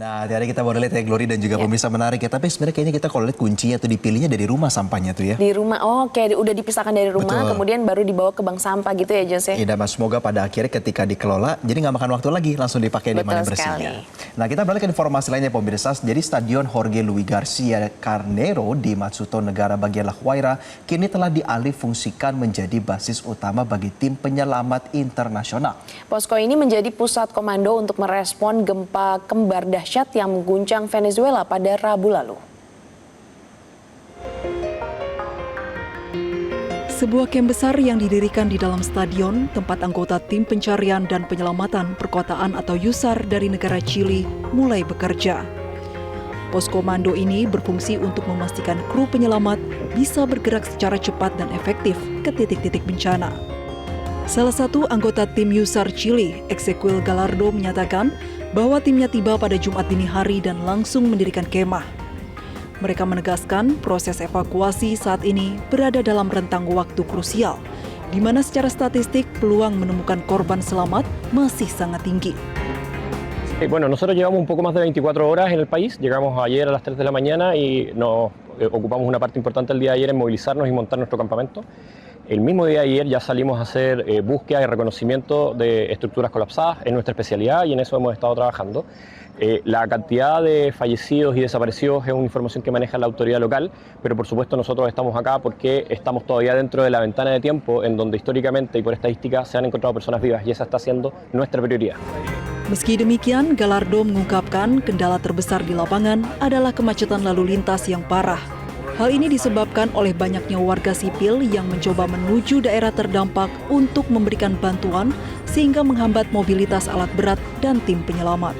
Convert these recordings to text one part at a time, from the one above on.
Nah, tadi kita baru lihat ya Glory dan juga pemirsa menarik ya. Tapi sebenarnya kayaknya kita kalau lihat kuncinya tuh dipilihnya dari rumah sampahnya tuh ya. Di rumah, oh kayak udah dipisahkan dari rumah, Betul. kemudian baru dibawa ke bank sampah gitu ya Jose? Iya, Mas, semoga pada akhirnya ketika dikelola, jadi nggak makan waktu lagi, langsung dipakai di mana bersihnya. Nah, kita balik ke informasi lainnya pemirsa. Jadi Stadion Jorge Luis Garcia Carnero di Matsuto, negara bagian La Guaira, kini telah dialih fungsikan menjadi basis utama bagi tim penyelamat internasional. Posko ini menjadi pusat komando untuk merespon gempa kembar dahsyat yang mengguncang Venezuela pada Rabu lalu. Sebuah kamp besar yang didirikan di dalam stadion, tempat anggota tim pencarian dan penyelamatan perkotaan atau YUSAR dari negara Chili mulai bekerja. Pos komando ini berfungsi untuk memastikan kru penyelamat bisa bergerak secara cepat dan efektif ke titik-titik bencana. Salah satu anggota tim YUSAR Chili, Ezequiel Gallardo, menyatakan bahwa timnya tiba pada Jumat dini hari dan langsung mendirikan kemah. Mereka menegaskan proses evakuasi saat ini berada dalam rentang waktu krusial, di mana secara statistik peluang menemukan korban selamat masih sangat tinggi. Bueno, nosotros llevamos un poco más de 24 horas en el país. Llegamos ayer a las 3 de la mañana y nos ocupamos una parte importante el día de ayer en movilizarnos y montar nuestro campamento. El mismo día de ayer ya salimos a hacer búsqueda y reconocimiento de estructuras colapsadas, en nuestra especialidad, y en eso hemos estado trabajando. La cantidad de fallecidos y desaparecidos es una información que maneja la autoridad local, pero por supuesto nosotros estamos acá porque estamos todavía dentro de la ventana de tiempo en donde históricamente y por estadística se han encontrado personas vivas, y esa está siendo nuestra prioridad. Meski demikian, Gallardo mengungkapkan kendala terbesar di lapangan adalah kemacetan lalu lintas yang parah. Hal ini disebabkan oleh banyaknya warga sipil yang mencoba menuju daerah terdampak untuk memberikan bantuan sehingga menghambat mobilitas alat berat dan tim penyelamat.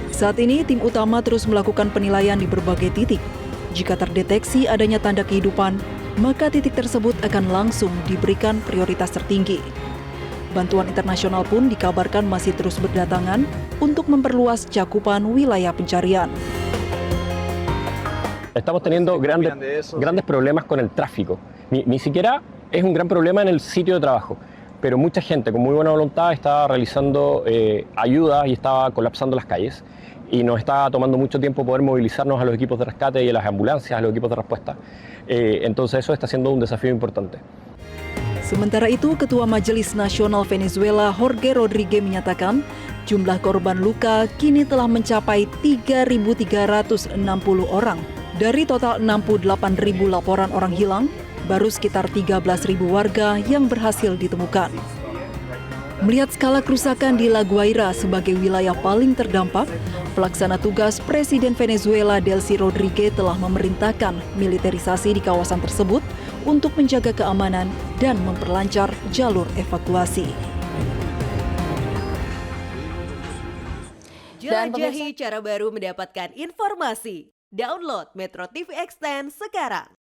Saat ini, tim utama terus melakukan penilaian di berbagai titik. Jika terdeteksi adanya tanda kehidupan, maka titik tersebut akan langsung diberikan prioritas tertinggi. Bantuan internasional pun dikabarkan masih terus berdatangan untuk memperluas cakupan wilayah pencarian. Estamos teniendo grandes problemas con el tráfico. Ni siquiera es un gran problema en el sitio de trabajo, pero mucha gente con muy buena voluntad estaba realizando ayudas y estaba colapsando las calles. Y nos está tomando mucho tiempo poder movilizarnos a los equipos de rescate y a las ambulancias, a los equipos de respuesta. Entonces eso está siendo un desafío importante. Sementara itu, Ketua Majelis Nasional Venezuela Jorge Rodríguez menyatakan jumlah korban luka kini telah mencapai 3.360 orang. Dari total 68.000 laporan orang hilang, baru sekitar 13.000 warga yang berhasil ditemukan. Melihat skala kerusakan di La Guaira sebagai wilayah paling terdampak, pelaksana tugas Presiden Venezuela Delcy Rodríguez telah memerintahkan militerisasi di kawasan tersebut untuk menjaga keamanan dan memperlancar jalur evakuasi. Jelajahi cara baru mendapatkan informasi. Download Metro TV Extend sekarang.